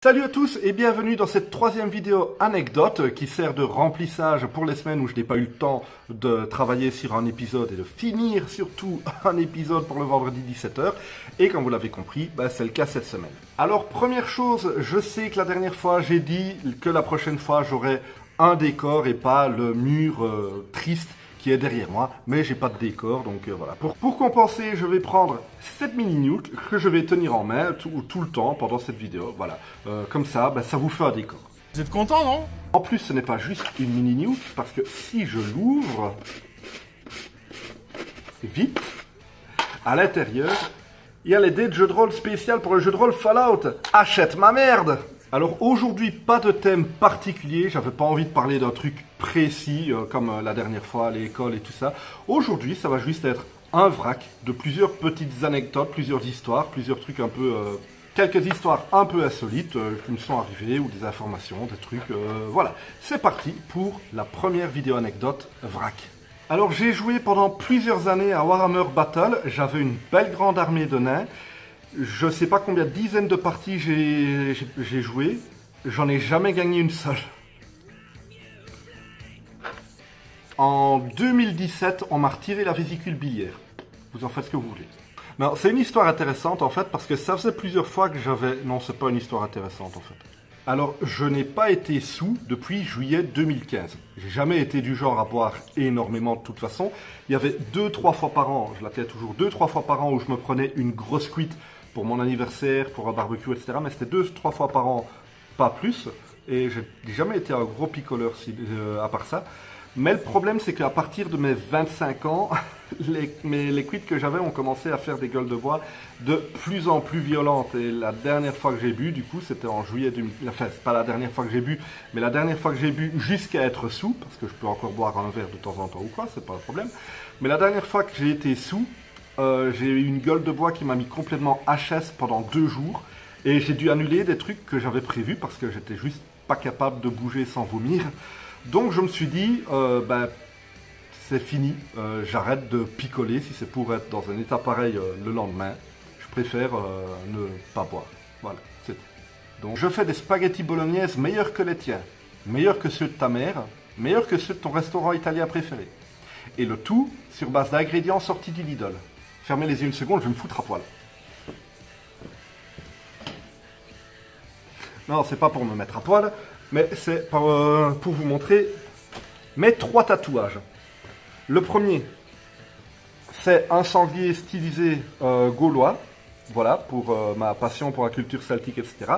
Salut à tous et bienvenue dans cette troisième vidéo anecdote qui sert de remplissage pour les semaines où je n'ai pas eu le temps de travailler sur un épisode et de finir surtout un épisode pour le vendredi 17h. Et comme vous l'avez compris, c'est le cas cette semaine. Alors première chose, je sais que la dernière fois j'ai dit que la prochaine fois j'aurai un décor et pas le mur triste qui est derrière moi, mais j'ai pas de décor, donc voilà. Pour compenser, je vais prendre cette mini newt que je vais tenir en main tout le temps pendant cette vidéo, voilà. Comme ça, ça vous fait un décor. Vous êtes content, non? En plus, ce n'est pas juste une mini newt, parce que si je l'ouvre vite, à l'intérieur, il y a les dés de jeu de rôle spécial pour le jeu de rôle Fallout. Achète ma merde! Alors aujourd'hui, pas de thème particulier, j'avais pas envie de parler d'un truc précis comme la dernière fois à l'école et tout ça. Aujourd'hui, ça va juste être un vrac de plusieurs petites anecdotes, plusieurs histoires, plusieurs trucs un peu... quelques histoires un peu insolites qui me sont arrivées ou des informations, des trucs... voilà, c'est parti pour la première vidéo anecdote vrac. Alors j'ai joué pendant plusieurs années à Warhammer Battle, j'avais une belle grande armée de nains. Je sais pas combien de dizaines de parties j'ai joué, j'en ai jamais gagné une seule. En 2017, on m'a retiré la vésicule biliaire. Vous en faites ce que vous voulez. Non, c'est une histoire intéressante en fait, parce que ça faisait plusieurs fois que j'avais... Non, c'est pas une histoire intéressante en fait. Alors, je n'ai pas été sous depuis juillet 2015. J'ai jamais été du genre à boire énormément de toute façon. Il y avait 2-3 fois par an, je l'appelais toujours 2-3 fois par an où je me prenais une grosse cuite pour mon anniversaire, pour un barbecue, etc. Mais c'était 2-3 fois par an, pas plus. Et j'ai jamais été un gros picoleur à part ça. Mais le problème, c'est qu'à partir de mes 25 ans, les cuites que j'avais ont commencé à faire des gueules de bois de plus en plus violentes. Et la dernière fois que j'ai bu, du coup, c'était en juillet 2000. Enfin, c'est pas la dernière fois que j'ai bu, mais la dernière fois que j'ai bu jusqu'à être sous, parce que je peux encore boire un verre de temps en temps ou quoi, c'est pas un problème. Mais la dernière fois que j'ai été sous, j'ai eu une gueule de bois qui m'a mis complètement HS pendant 2 jours. Et j'ai dû annuler des trucs que j'avais prévus parce que j'étais juste pas capable de bouger sans vomir. Donc je me suis dit, c'est fini, j'arrête de picoler si c'est pour être dans un état pareil le lendemain. Je préfère ne pas boire. Voilà, c'est tout. Donc je fais des spaghettis bolognaises meilleurs que les tiens, meilleurs que ceux de ta mère, meilleurs que ceux de ton restaurant italien préféré. Et le tout sur base d'ingrédients sortis du Lidl. Fermez les yeux une seconde, je vais me foutre à poil. Non, c'est pas pour me mettre à poil, mais c'est pour vous montrer mes 3 tatouages. Le premier, c'est un sanglier stylisé gaulois, voilà, pour ma passion pour la culture celtique, etc.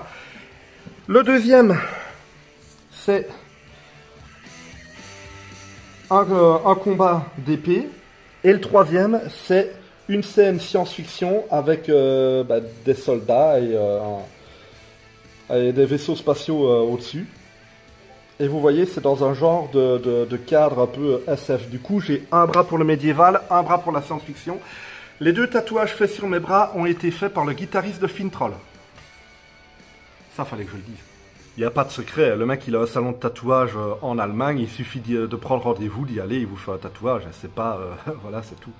Le deuxième, c'est un combat d'épée. Et le troisième, c'est une scène science-fiction avec des soldats et des vaisseaux spatiaux au-dessus. Et vous voyez, c'est dans un genre de cadre un peu SF. Du coup, j'ai un bras pour le médiéval, un bras pour la science-fiction. Les 2 tatouages faits sur mes bras ont été faits par le guitariste de Fintroll. Ça, fallait que je le dise. Il n'y a pas de secret. Le mec, il a un salon de tatouage en Allemagne. Il suffit de prendre rendez-vous, d'y aller, il vous fait un tatouage. C'est pas... voilà, c'est tout.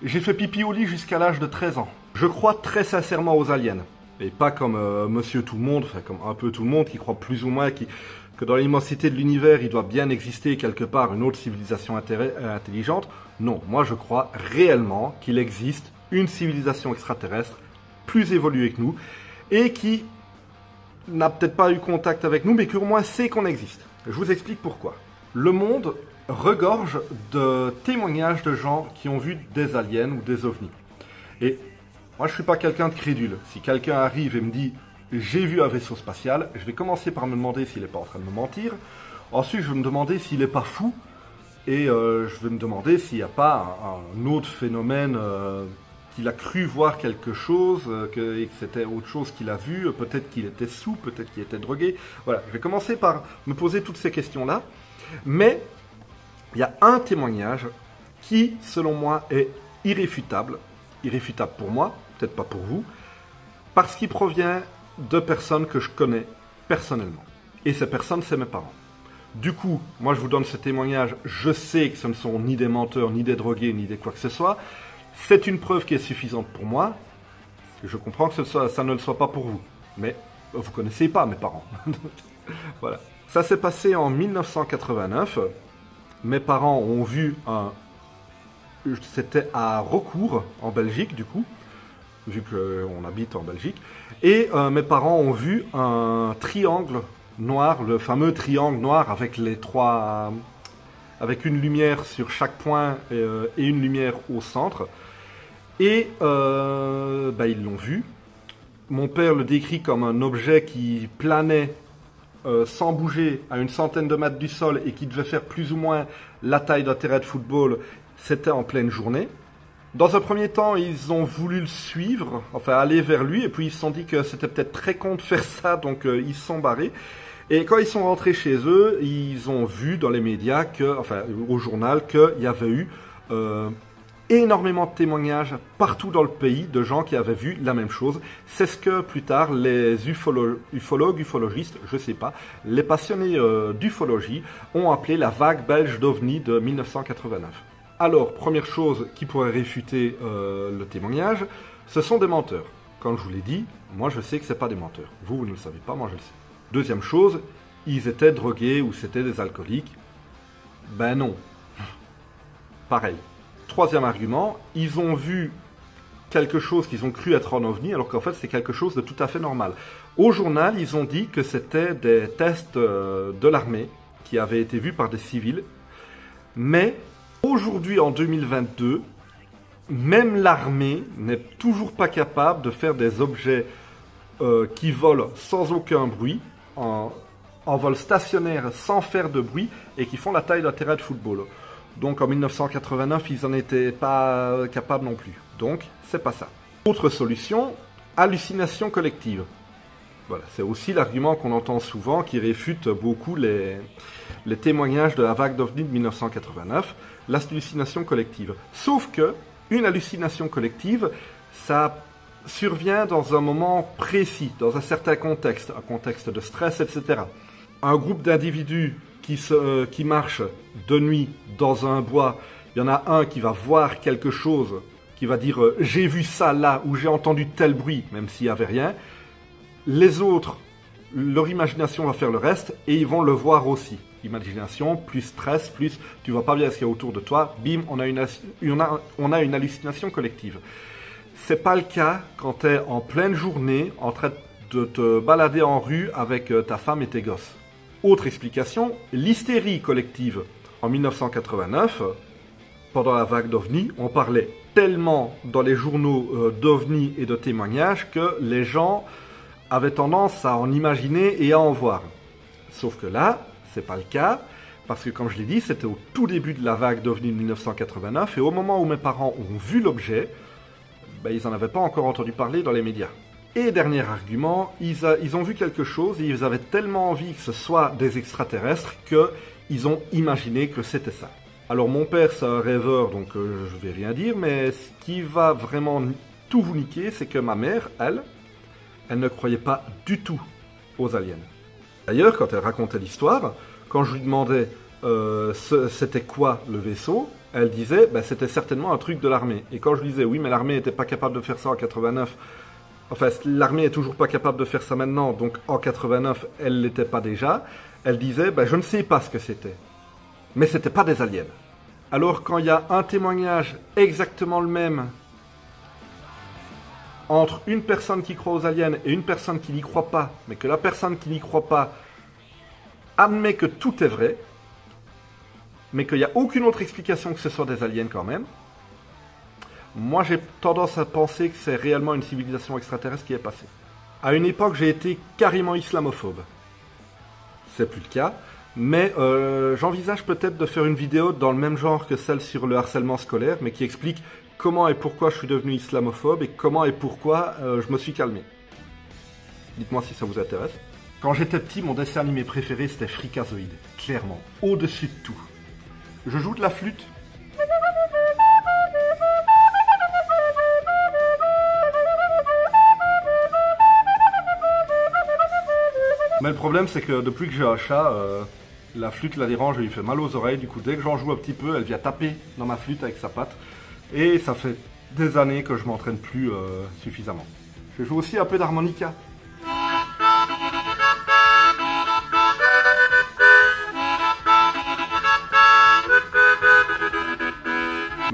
J'ai fait pipi au lit jusqu'à l'âge de 13 ans. Je crois très sincèrement aux aliens. Et pas comme monsieur tout le monde, enfin comme un peu tout le monde qui croit plus ou moins que dans l'immensité de l'univers, il doit bien exister quelque part une autre civilisation intelligente. Non, moi je crois réellement qu'il existe une civilisation extraterrestre plus évoluée que nous et qui n'a peut-être pas eu contact avec nous, mais qui au moins sait qu'on existe. Je vous explique pourquoi. Le monde regorge de témoignages de gens qui ont vu des aliens ou des ovnis. Et moi, je ne suis pas quelqu'un de crédule. Si quelqu'un arrive et me dit « j'ai vu un vaisseau spatial », je vais commencer par me demander s'il n'est pas en train de me mentir. Ensuite, je vais me demander s'il n'est pas fou. Et je vais me demander s'il n'y a pas un autre phénomène, qu'il a cru voir quelque chose, et que c'était autre chose qu'il a vu. Peut-être qu'il était sous, peut-être qu'il était drogué. Voilà, je vais commencer par me poser toutes ces questions-là. Mais il y a un témoignage qui, selon moi, est irréfutable. Irréfutable pour moi, peut-être pas pour vous, parce qu'il provient de personnes que je connais personnellement. Et ces personnes, c'est mes parents. Du coup, moi je vous donne ce témoignage, je sais que ce ne sont ni des menteurs, ni des drogués, ni des quoi que ce soit. C'est une preuve qui est suffisante pour moi. Je comprends que ça ne le soit pas pour vous. Mais Vous connaissez pas mes parents. Voilà. Ça s'est passé en 1989. Mes parents ont vu un... C'était à Recourt, en Belgique, du coup, vu qu'on habite en Belgique. Et mes parents ont vu un triangle noir, le fameux triangle noir avec les trois... avec une lumière sur chaque point et une lumière au centre. Et ils l'ont vu. Mon père le décrit comme un objet qui planait sans bouger à une centaine de mètres du sol et qui devait faire plus ou moins la taille d'un terrain de football. C'était en pleine journée. Dans un premier temps, ils ont voulu le suivre, enfin aller vers lui, et puis ils se sont dit que c'était peut-être très con de faire ça, donc ils se sont barrés. Et quand ils sont rentrés chez eux, ils ont vu dans les médias, au journal, qu'il y avait eu énormément de témoignages partout dans le pays de gens qui avaient vu la même chose. C'est ce que plus tard les ufologistes, je sais pas, les passionnés d'ufologie ont appelé la vague belge d'OVNI de 1989. Alors, première chose qui pourrait réfuter le témoignage, ce sont des menteurs. Comme je vous l'ai dit, moi je sais que c'est pas des menteurs. Vous ne le savez pas, moi je le sais. Deuxième chose, ils étaient drogués ou c'était des alcooliques. Ben non. Pareil. Troisième argument, ils ont vu quelque chose qu'ils ont cru être un ovni, alors qu'en fait c'est quelque chose de tout à fait normal. Au journal, ils ont dit que c'était des tests de l'armée qui avaient été vus par des civils. Mais aujourd'hui, en 2022, même l'armée n'est toujours pas capable de faire des objets qui volent sans aucun bruit, en vol stationnaire sans faire de bruit et qui font la taille d'un terrain de football. Donc en 1989, ils n'en étaient pas capables non plus. Donc, c'est pas ça. Autre solution, hallucination collective. Voilà, c'est aussi l'argument qu'on entend souvent qui réfute beaucoup les témoignages de la vague d'OVNI de 1989, l'hallucination collective. Sauf que une hallucination collective, ça survient dans un moment précis, dans un certain contexte, un contexte de stress, etc. Un groupe d'individus qui marche de nuit dans un bois, il y en a un qui va voir quelque chose, qui va dire « j'ai vu ça là » ou « j'ai entendu tel bruit », même s'il n'y avait rien. Les autres, leur imagination va faire le reste et ils vont le voir aussi. Imagination, plus stress, plus tu vois pas bien ce qu'il y a autour de toi, bim, on a une hallucination collective. C'est pas le cas quand tu es en pleine journée en train de te balader en rue avec ta femme et tes gosses. Autre explication, l'hystérie collective. En 1989, pendant la vague d'OVNI, on parlait tellement dans les journaux d'OVNI et de témoignages que les gens avaient tendance à en imaginer et à en voir. Sauf que là, c'est pas le cas, parce que comme je l'ai dit, c'était au tout début de la vague d'OVNI de 1989, et au moment où mes parents ont vu l'objet, ils n'en avaient pas encore entendu parler dans les médias. Et dernier argument, ils ont vu quelque chose et ils avaient tellement envie que ce soit des extraterrestres qu'ils ont imaginé que c'était ça. Alors mon père c'est un rêveur, donc je vais rien dire, mais ce qui va vraiment tout vous niquer, c'est que ma mère, elle ne croyait pas du tout aux aliens. D'ailleurs, quand elle racontait l'histoire, quand je lui demandais c'était quoi le vaisseau, elle disait c'était certainement un truc de l'armée. Et quand je lui disais oui, mais l'armée n'était pas capable de faire ça en 89, enfin l'armée est toujours pas capable de faire ça maintenant, donc en 89 elle l'était pas déjà, elle disait je ne sais pas ce que c'était. Mais c'était pas des aliens. Alors quand il y a un témoignage exactement le même entre une personne qui croit aux aliens et une personne qui n'y croit pas, mais que la personne qui n'y croit pas admet que tout est vrai, mais qu'il n'y a aucune autre explication que ce soit des aliens quand même, moi j'ai tendance à penser que c'est réellement une civilisation extraterrestre qui est passée. À une époque, j'ai été carrément islamophobe. C'est plus le cas, mais j'envisage peut-être de faire une vidéo dans le même genre que celle sur le harcèlement scolaire, mais qui explique comment et pourquoi je suis devenu islamophobe et comment et pourquoi je me suis calmé. Dites-moi si ça vous intéresse. Quand j'étais petit, mon dessin animé préféré c'était Freakazoid, clairement, au-dessus de tout. Je joue de la flûte. Mais le problème c'est que depuis que j'ai un chat, la flûte la dérange et il fait mal aux oreilles, du coup dès que j'en joue un petit peu, elle vient taper dans ma flûte avec sa patte. Et ça fait des années que je m'entraîne plus suffisamment. Je joue aussi un peu d'harmonica.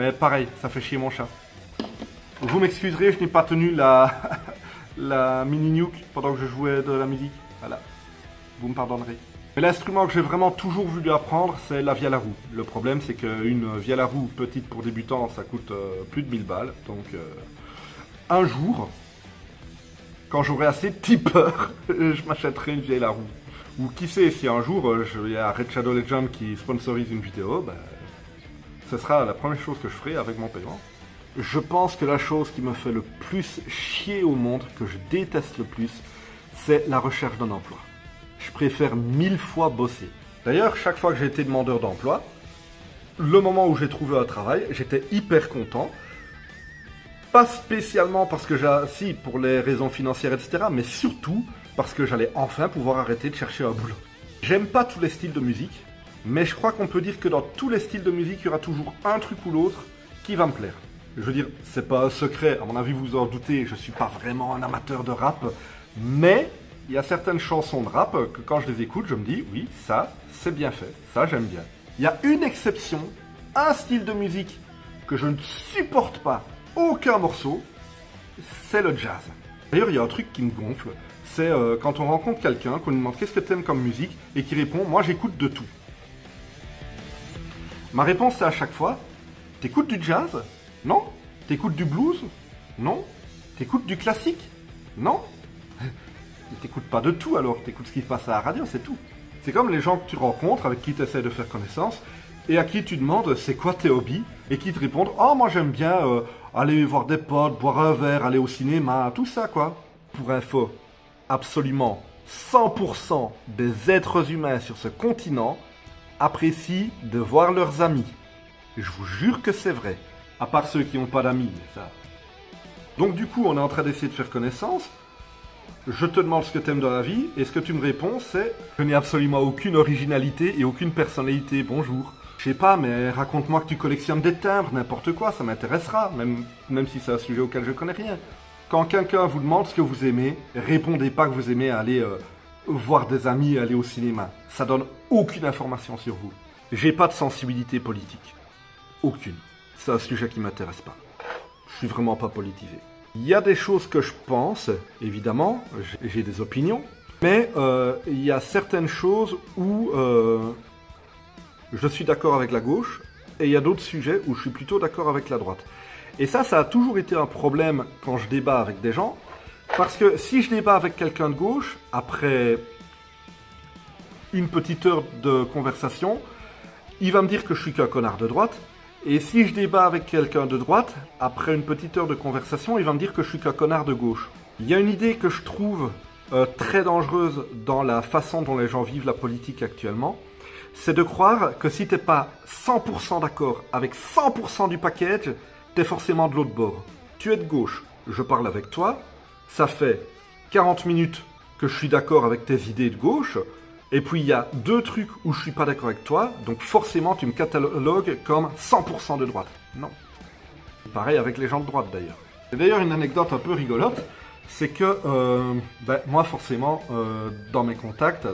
Mais pareil, ça fait chier mon chat. Vous m'excuserez, je n'ai pas tenu la, la mini nuke pendant que je jouais de la musique. Voilà, vous me pardonnerez. Mais l'instrument que j'ai vraiment toujours voulu apprendre, c'est la vielle à roue. Le problème, c'est qu'une vielle à roue petite pour débutants, ça coûte plus de 1000 balles. Donc, un jour, quand j'aurai assez de tipeurs, je m'achèterai une vielle à roue. Ou qui sait, si un jour, il y a Red Shadow Legend qui sponsorise une vidéo, ben, ce sera la première chose que je ferai avec mon paiement. Je pense que la chose qui me fait le plus chier au monde, que je déteste le plus, c'est la recherche d'un emploi. Je préfère 1000 fois bosser. D'ailleurs, chaque fois que j'ai été demandeur d'emploi, le moment où j'ai trouvé un travail, j'étais hyper content. Pas spécialement parce que si, pour les raisons financières, etc., mais surtout parce que j'allais enfin pouvoir arrêter de chercher un boulot. J'aime pas tous les styles de musique, mais je crois qu'on peut dire que dans tous les styles de musique, il y aura toujours un truc ou l'autre qui va me plaire. Je veux dire, c'est pas un secret, à mon avis vous en doutez, je suis pas vraiment un amateur de rap, mais il y a certaines chansons de rap que quand je les écoute, je me dis, oui, ça, c'est bien fait, ça j'aime bien. Il y a une exception, un style de musique que je ne supporte pas, aucun morceau, c'est le jazz. D'ailleurs, il y a un truc qui me gonfle, c'est quand on rencontre quelqu'un, qu'on lui demande qu'est-ce que t'aimes comme musique, et qui répond, moi j'écoute de tout. Ma réponse c'est à chaque fois, t'écoutes du jazz? Non. T'écoutes du blues? Non. T'écoutes du classique? Non. T'écoutes pas de tout alors, t'écoutes ce qui se passe à la radio, c'est tout. C'est comme les gens que tu rencontres, avec qui tu essaies de faire connaissance, et à qui tu demandes c'est quoi tes hobbies, et qui te répondent oh moi j'aime bien aller voir des potes, boire un verre, aller au cinéma, tout ça quoi. Pour info, absolument 100% des êtres humains sur ce continent apprécient de voir leurs amis. Je vous jure que c'est vrai, à part ceux qui n'ont pas d'amis, mais ça. Donc du coup on est en train d'essayer de faire connaissance. Je te demande ce que tu aimes dans la vie, et ce que tu me réponds, c'est « Je n'ai absolument aucune originalité et aucune personnalité, bonjour. » Je sais pas, mais raconte-moi que tu collectionnes des timbres, n'importe quoi, ça m'intéressera, même si c'est un sujet auquel je connais rien. Quand quelqu'un vous demande ce que vous aimez, répondez pas que vous aimez aller voir des amis, aller au cinéma. Ça donne aucune information sur vous. J'ai pas de sensibilité politique. Aucune. C'est un sujet qui m'intéresse pas. Je suis vraiment pas politisé. Il y a des choses que je pense, évidemment, j'ai des opinions, mais il y a certaines choses où je suis d'accord avec la gauche, et il y a d'autres sujets où je suis plutôt d'accord avec la droite. Et ça a toujours été un problème quand je débat avec des gens, parce que si je débat avec quelqu'un de gauche, après une petite heure de conversation, il va me dire que je suis qu'un connard de droite. Et si je débat avec quelqu'un de droite, après une petite heure de conversation, il va me dire que je suis qu'un connard de gauche. Il y a une idée que je trouve très dangereuse dans la façon dont les gens vivent la politique actuellement, c'est de croire que si t'es pas 100% d'accord avec 100% du package, t'es forcément de l'autre bord. Tu es de gauche, je parle avec toi, ça fait 40 minutes que je suis d'accord avec tes idées de gauche, et puis il y a deux trucs où je suis pas d'accord avec toi, donc forcément tu me catalogues comme 100% de droite. Non. Pareil avec les gens de droite d'ailleurs. Et d'ailleurs une anecdote un peu rigolote, c'est que moi forcément dans mes contacts,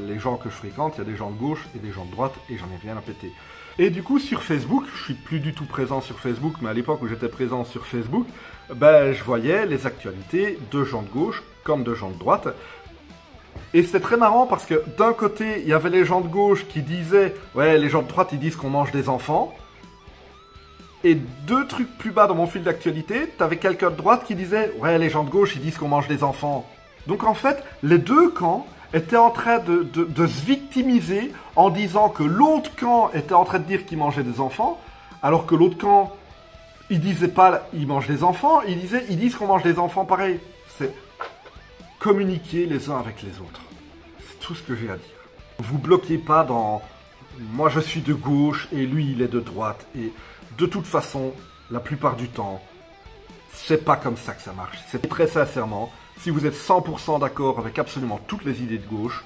les gens que je fréquente, il y a des gens de gauche et des gens de droite et j'en ai rien à péter. Et du coup sur Facebook, je suis plus du tout présent sur Facebook, mais à l'époque où j'étais présent sur Facebook, je voyais les actualités de gens de gauche comme de gens de droite. Et c'était très marrant parce que d'un côté, il y avait les gens de gauche qui disaient « Ouais, les gens de droite, ils disent qu'on mange des enfants. » Et deux trucs plus bas dans mon fil d'actualité, t'avais quelqu'un de droite qui disait « Ouais, les gens de gauche, ils disent qu'on mange des enfants. » Donc en fait, les deux camps étaient en train de se victimiser en disant que l'autre camp était en train de dire qu'il mangeait des enfants, alors que l'autre camp, il disait pas « il mange des enfants », il disait « ils disent qu'on mange des enfants pareil ». C'est communiquer les uns avec les autres. C'est tout ce que j'ai à dire. Vous bloquez pas dans « moi je suis de gauche et lui il est de droite » et de toute façon, la plupart du temps, c'est pas comme ça que ça marche. C'est très sincèrement, si vous êtes 100% d'accord avec absolument toutes les idées de gauche,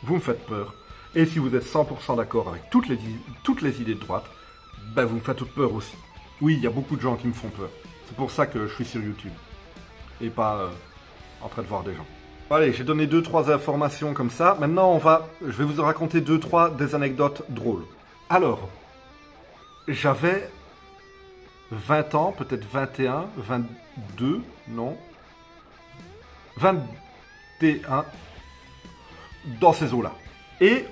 vous me faites peur. Et si vous êtes 100% d'accord avec toutes les idées de droite, vous me faites toute peur aussi. Oui, il y a beaucoup de gens qui me font peur. C'est pour ça que je suis sur YouTube. Et pas en train de voir des gens. Allez, j'ai donné 2-3 informations comme ça. Maintenant, je vais vous raconter 2-3 des anecdotes drôles. Alors, j'avais 20 ans, peut-être 21, 22, non, 21, dans ces eaux-là. Et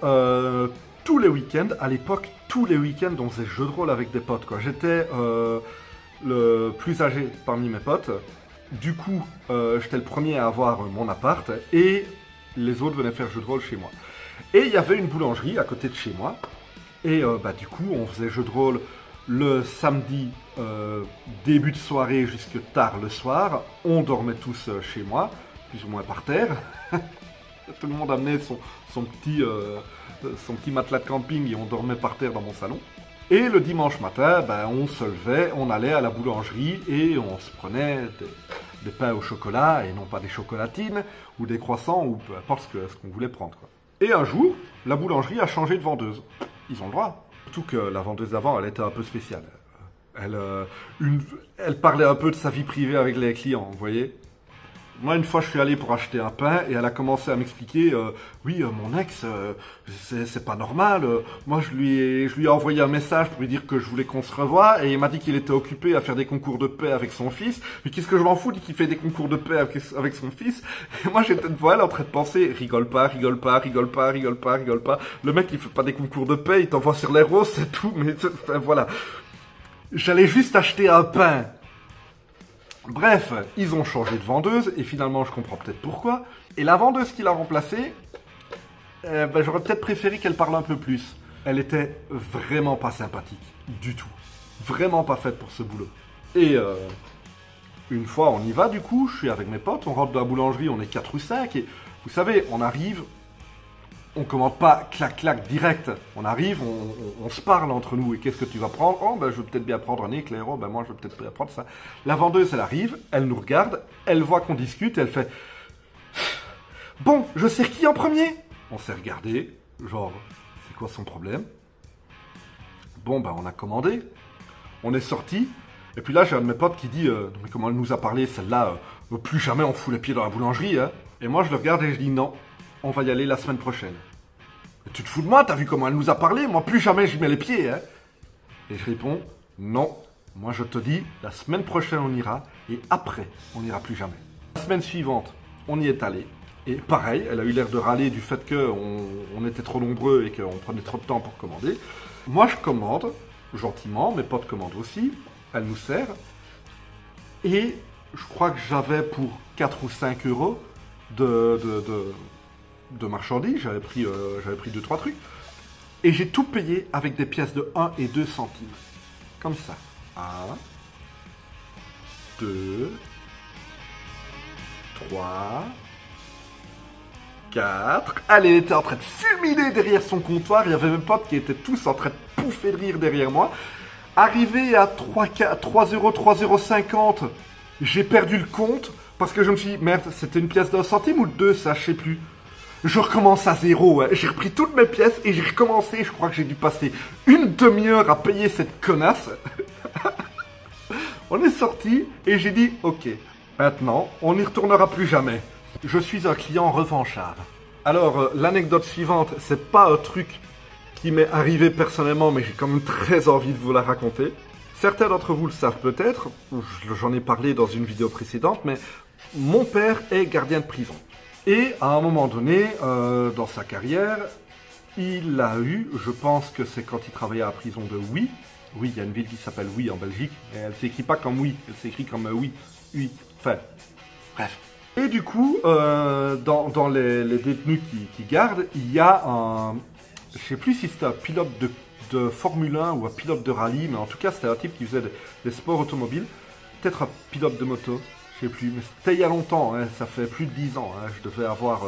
tous les week-ends, à l'époque, tous les week-ends, on faisait jeu de rôle avec des potes, quoi. J'étais le plus âgé parmi mes potes. Du coup, j'étais le premier à avoir mon appart et les autres venaient faire jeu de rôle chez moi. Et il y avait une boulangerie à côté de chez moi. Et du coup, on faisait jeu de rôle le samedi, début de soirée jusque tard le soir. On dormait tous chez moi, plus ou moins par terre. Tout le monde amenait son petit matelas de camping et on dormait par terre dans mon salon. Et le dimanche matin, on se levait, on allait à la boulangerie et on se prenait des pains au chocolat et non pas des chocolatines ou des croissants ou peu importe ce qu'on voulait prendre, quoi. Et un jour, la boulangerie a changé de vendeuse. Ils ont le droit. Surtout que la vendeuse d'avant, elle était un peu spéciale. Elle parlait un peu de sa vie privée avec les clients, vous voyez. Moi, une fois, je suis allé pour acheter un pain et elle a commencé à m'expliquer oui, mon ex, c'est pas normal. Moi, je lui ai envoyé un message pour lui dire que je voulais qu'on se revoie et il m'a dit qu'il était occupé à faire des concours de paix avec son fils. Mais qu'est-ce que je m'en fous, dit qu'il fait des concours de paix avec son fils. Et moi, j'étais devant elle en train de penser rigole pas, rigole pas, rigole pas, rigole pas, rigole pas. Le mec, il fait pas des concours de paix, il t'envoie sur les roses, c'est tout. Mais enfin, voilà. J'allais juste acheter un pain. Bref, ils ont changé de vendeuse, et finalement, je comprends peut-être pourquoi. Et la vendeuse qui l'a remplacée, j'aurais peut-être préféré qu'elle parle un peu plus. Elle était vraiment pas sympathique, du tout. Vraiment pas faite pour ce boulot. Et une fois, on y va, du coup, je suis avec mes potes, on rentre dans la boulangerie, on est 4 ou 5, et vous savez, on arrive, on commande pas clac-clac direct. On arrive, on se parle entre nous. Et qu'est-ce que tu vas prendre? Oh, je veux peut-être bien prendre un éclair. Oh, moi, je veux peut-être bien prendre ça. La vendeuse, elle arrive, elle nous regarde, elle voit qu'on discute et elle fait bon, je sers qui en premier? On s'est regardé, genre, c'est quoi son problème? Bon, on a commandé, on est sorti. Et puis là, j'ai un de mes potes qui dit mais comment elle nous a parlé, celle-là, plus jamais on fout les pieds dans la boulangerie, hein. Et moi, je le regarde et je dis non. On va y aller la semaine prochaine. Et tu te fous de moi? T'as vu comment elle nous a parlé? Moi, plus jamais j'y mets les pieds, hein. Et je réponds, non. Moi, je te dis, la semaine prochaine, on ira. Et après, on n'ira plus jamais. La semaine suivante, on y est allé. Et pareil, elle a eu l'air de râler du fait qu'on était trop nombreux et qu'on prenait trop de temps pour commander. Moi, je commande, gentiment. Mes potes commandent aussi. Elle nous sert. Et je crois que j'avais pour 4 ou 5 euros de marchandises, j'avais pris 2-3 trucs, et j'ai tout payé avec des pièces de 1 et 2 centimes. Comme ça. 1, 2, 3, 4. Elle était en train de fulminer derrière son comptoir, il y avait mes potes qui étaient tous en train de pouffer de rire derrière moi. Arrivé à 3,50 €, j'ai perdu le compte, parce que je me suis dit, merde, c'était une pièce d'1 centime ou de 2, ça, je sais plus. Je recommence à zéro, hein. J'ai repris toutes mes pièces et j'ai recommencé. Je crois que j'ai dû passer une demi-heure à payer cette connasse. On est sorti et j'ai dit, ok, maintenant, on n'y retournera plus jamais. Je suis un client revanchard. Alors, l'anecdote suivante, c'est pas un truc qui m'est arrivé personnellement, mais j'ai quand même très envie de vous la raconter. Certains d'entre vous le savent peut-être, j'en ai parlé dans une vidéo précédente, mais mon père est gardien de prison. Et à un moment donné, dans sa carrière, il a eu, je pense que c'est quand il travaillait à la prison de Huy. Oui, il y a une ville qui s'appelle Huy en Belgique, et elle s'écrit pas comme Huy, elle s'écrit comme Huy. Huy. Enfin, bref. Et du coup, dans les détenus qui gardent, il y a un, je sais plus si c'était un pilote de Formule 1 ou un pilote de rallye, mais en tout cas c'était un type qui faisait des sports automobiles, peut-être un pilote de moto. Je sais plus, mais c'était il y a longtemps, hein, ça fait plus de 10 ans, hein, je devais avoir,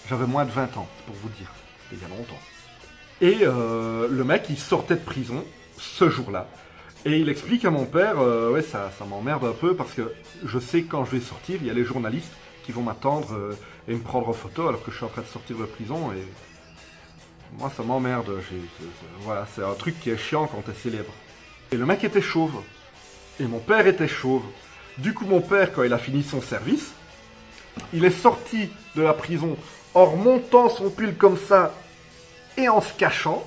j'avais moins de 20 ans, c'est pour vous dire, c'était il y a longtemps. Et le mec, il sortait de prison, ce jour-là, et il explique à mon père, ouais, ça m'emmerde un peu, parce que je sais que quand je vais sortir, il y a les journalistes qui vont m'attendre et me prendre en photo, alors que je suis en train de sortir de prison, et moi, ça m'emmerde, voilà, c'est un truc qui est chiant quand t'es célèbre. Et le mec était chauve, et mon père était chauve. Du coup, mon père, quand il a fini son service, il est sorti de la prison en remontant son pull comme ça et en se cachant.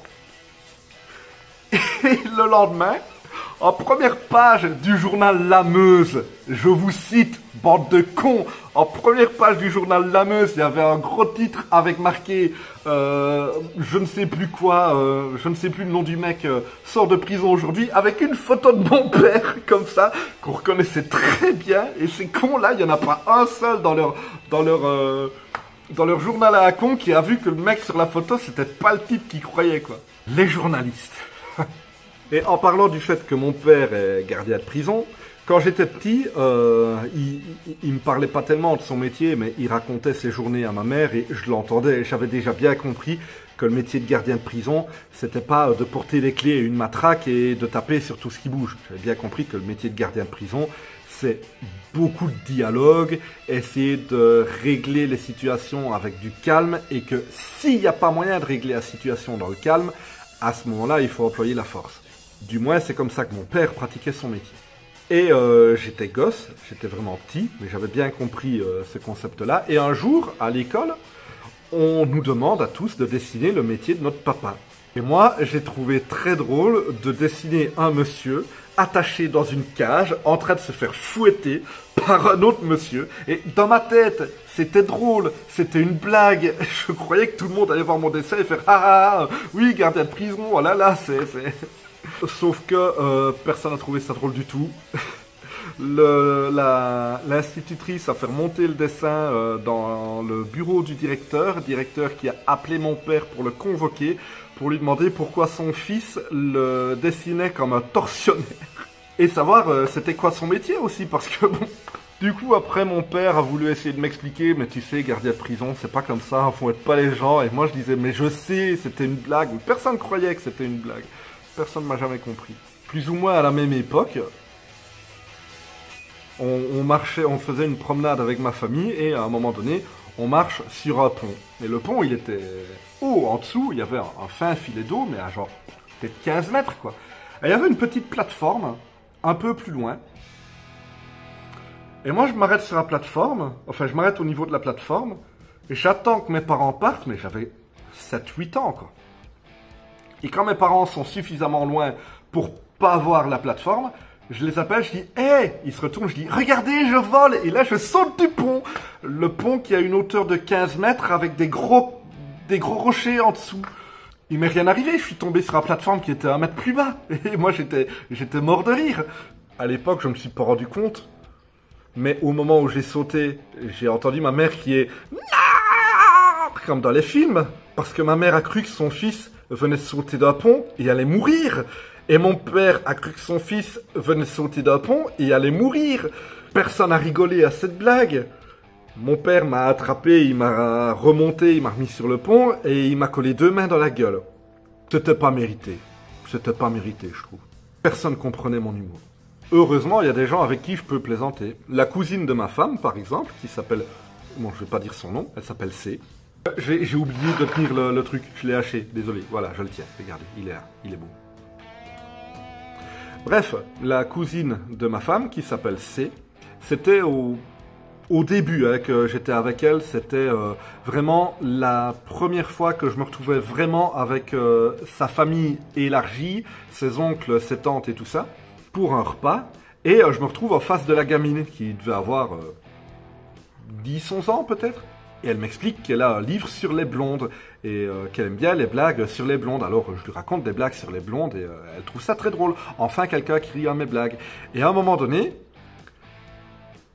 Et le lendemain, En première page du journal La Meuse, je vous cite, bande de cons, en première page du journal La Meuse, il y avait un gros titre avec marqué, je ne sais plus quoi, je ne sais plus le nom du mec, sort de prison aujourd'hui, avec une photo de mon père, comme ça, qu'on reconnaissait très bien, et ces cons-là, il n'y en a pas un seul dans leur journal à la con qui a vu que le mec sur la photo, c'était pas le type qui croyait, quoi. Les journalistes. Et en parlant du fait que mon père est gardien de prison, quand j'étais petit, il me parlait pas tellement de son métier, mais il racontait ses journées à ma mère et je l'entendais et j'avais déjà bien compris que le métier de gardien de prison, c'était pas de porter les clés et une matraque et de taper sur tout ce qui bouge. J'avais bien compris que le métier de gardien de prison, c'est beaucoup de dialogue, essayer de régler les situations avec du calme et que s'il n'y a pas moyen de régler la situation dans le calme, à ce moment-là, il faut employer la force. Du moins, c'est comme ça que mon père pratiquait son métier. Et j'étais gosse, j'étais vraiment petit, mais j'avais bien compris ce concept-là. Et un jour, à l'école, on nous demande à tous de dessiner le métier de notre papa. Et moi, j'ai trouvé très drôle de dessiner un monsieur attaché dans une cage, en train de se faire fouetter par un autre monsieur. Et dans ma tête, c'était drôle, c'était une blague. Je croyais que tout le monde allait voir mon dessin et faire « Ah, oui, gardien de prison, oh là là, c'est... » Sauf que personne n'a trouvé ça drôle du tout. L'institutrice a fait remonter le dessin dans le bureau du directeur qui a appelé mon père pour le convoquer, pour lui demander pourquoi son fils le dessinait comme un tortionnaire. Et savoir c'était quoi son métier aussi, parce que bon... Du coup, après, mon père a voulu essayer de m'expliquer, mais tu sais, gardien de prison, c'est pas comme ça, faut être pas les gens. Et moi, je disais, mais je sais, c'était une blague. Mais personne croyait que c'était une blague. Personne m'a jamais compris. Plus ou moins à la même époque, on marchait, on faisait une promenade avec ma famille et à un moment donné, on marche sur un pont. Et le pont, il était haut. En dessous, il y avait un fin filet d'eau, mais à genre peut-être 15 mètres, quoi. Et il y avait une petite plateforme, un peu plus loin. Et moi, je m'arrête sur la plateforme, enfin, je m'arrête au niveau de la plateforme, et j'attends que mes parents partent, mais j'avais 7-8 ans, quoi. Et quand mes parents sont suffisamment loin pour pas voir la plateforme, je les appelle, je dis « Hey !» Ils se retournent, je dis « Regardez, je vole !» Et là, je saute du pont. Le pont qui a une hauteur de 15 mètres avec des gros rochers en dessous. Il m'est rien arrivé, je suis tombé sur la plateforme qui était 1 mètre plus bas. Et moi, j'étais mort de rire. À l'époque, je me suis pas rendu compte. Mais au moment où j'ai sauté, j'ai entendu ma mère qui est « Non !» comme dans les films. Parce que ma mère a cru que son fils venait de sauter d'un pont et allait mourir. Et mon père a cru que son fils venait de sauter d'un pont et allait mourir. Personne n'a rigolé à cette blague. Mon père m'a attrapé, il m'a remonté, il m'a remis sur le pont et il m'a collé 2 mains dans la gueule. C'était pas mérité. C'était pas mérité, je trouve. Personne comprenait mon humour. Heureusement, il y a des gens avec qui je peux plaisanter. La cousine de ma femme, par exemple, qui s'appelle... Bon, je vais pas dire son nom, elle s'appelle C. J'ai oublié de tenir le truc, je l'ai haché, désolé. Voilà, je le tiens, regardez, il est là, il est beau. Bref, la cousine de ma femme, qui s'appelle C, c'était au début que j'étais avec elle, c'était vraiment la première fois que je me retrouvais vraiment avec sa famille élargie, ses oncles, ses tantes et tout ça, pour un repas. Et je me retrouve en face de la gamine, qui devait avoir 10-11 ans peut-être. Et elle m'explique qu'elle a un livre sur les blondes et qu'elle aime bien les blagues sur les blondes. Alors je lui raconte des blagues sur les blondes et elle trouve ça très drôle. Enfin quelqu'un qui rit à mes blagues. Et à un moment donné,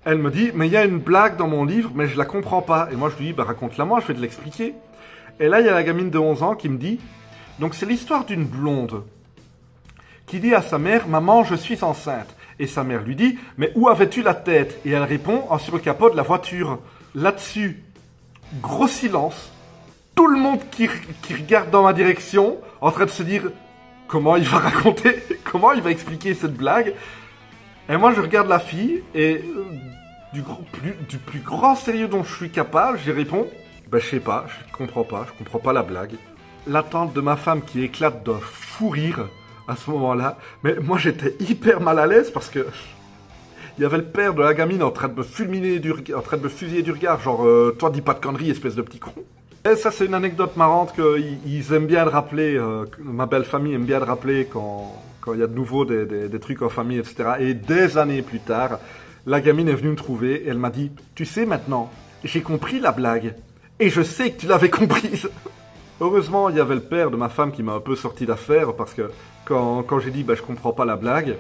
elle me dit « Mais il y a une blague dans mon livre, mais je la comprends pas. » Et moi je lui dis « Bah raconte-la moi, je vais te l'expliquer. » Et là il y a la gamine de 11 ans qui me dit « Donc c'est l'histoire d'une blonde qui dit à sa mère « Maman, je suis enceinte. » Et sa mère lui dit « Mais où avais-tu la tête ?» Et elle répond « Sur le capot de la voiture. » Là-dessus, gros silence, tout le monde qui regarde dans ma direction, en train de se dire comment il va raconter, comment il va expliquer cette blague. Et moi je regarde la fille et du plus grand sérieux dont je suis capable, j'y réponds, ben je sais pas, je comprends pas la blague. La tante de ma femme qui éclate d'un fou rire à ce moment-là, mais moi j'étais hyper mal à l'aise parce que... Il y avait le père de la gamine en train de me fulminer, en train de me fusiller du regard, genre toi dis pas de conneries, espèce de petit con. Et ça c'est une anecdote marrante qu'ils aiment bien de rappeler, ma belle famille aime bien de rappeler quand quand il y a de nouveau des trucs en famille, etc. Et des années plus tard, la gamine est venue me trouver et elle m'a dit « Tu sais maintenant, j'ai compris la blague et je sais que tu l'avais comprise !» Heureusement, il y avait le père de ma femme qui m'a un peu sorti d'affaire parce que quand j'ai dit bah, « Je comprends pas la blague »,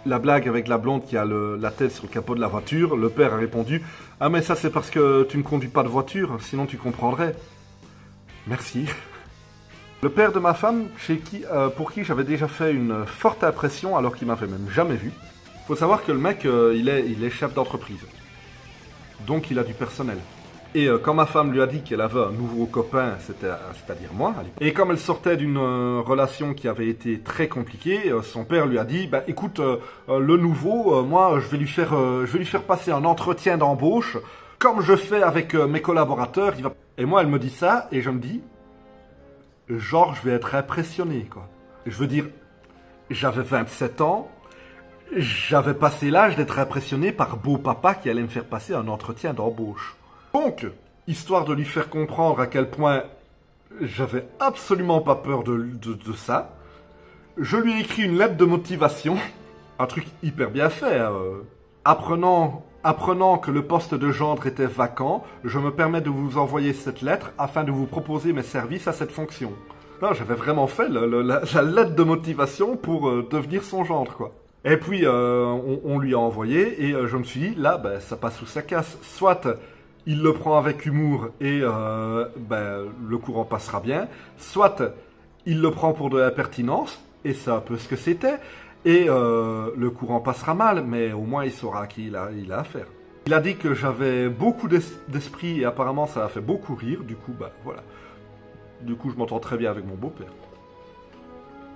avec la blonde qui a la tête sur le capot de la voiture, le père a répondu « Ah mais ça c'est parce que tu ne conduis pas de voiture, sinon tu comprendrais. » Merci. Le père de ma femme, pour qui j'avais déjà fait une forte impression alors qu'il m'avait même jamais vu. Faut savoir que le mec, il est chef d'entreprise. Donc il a du personnel. Et quand ma femme lui a dit qu'elle avait un nouveau copain, c'est-à-dire moi, et comme elle sortait d'une relation qui avait été très compliquée, son père lui a dit bah, « Écoute, le nouveau, moi, je vais lui faire passer un entretien d'embauche, comme je fais avec mes collaborateurs. » Et moi, elle me dit ça, et je me dis « Genre, je vais être impressionné, quoi. » Je veux dire, j'avais 27 ans, j'avais passé l'âge d'être impressionné par beau papa qui allait me faire passer un entretien d'embauche. Donc, histoire de lui faire comprendre à quel point j'avais absolument pas peur de ça, je lui ai écrit une lettre de motivation, un truc hyper bien fait. Apprenant que le poste de gendre était vacant, je me permets de vous envoyer cette lettre afin de vous proposer mes services à cette fonction. Non, j'avais vraiment fait la lettre de motivation pour devenir son gendre, quoi. Et puis, on lui a envoyé et je me suis dit, là, ben, ça passe ou ça casse. Soit il le prend avec humour et le courant passera bien. Soit il le prend pour de la pertinence, et c'est un peu ce que c'était. Et le courant passera mal, mais au moins il saura à qui il a affaire. Il a dit que j'avais beaucoup d'esprit et apparemment ça a fait beaucoup rire. Du coup, bah voilà. Du coup, je m'entends très bien avec mon beau-père.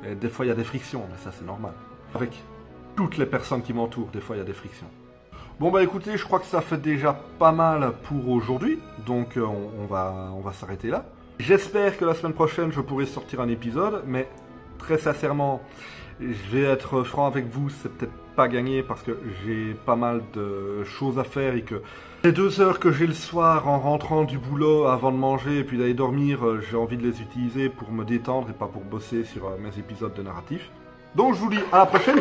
Et des fois, il y a des frictions, mais ça c'est normal. Avec toutes les personnes qui m'entourent, des fois il y a des frictions. Bon bah écoutez, je crois que ça fait déjà pas mal pour aujourd'hui, donc on va s'arrêter là. J'espère que la semaine prochaine je pourrai sortir un épisode, mais très sincèrement, je vais être franc avec vous, c'est peut-être pas gagné parce que j'ai pas mal de choses à faire et que les 2 heures que j'ai le soir en rentrant du boulot avant de manger et puis d'aller dormir, j'ai envie de les utiliser pour me détendre et pas pour bosser sur mes épisodes de narratif. Donc je vous dis à la prochaine.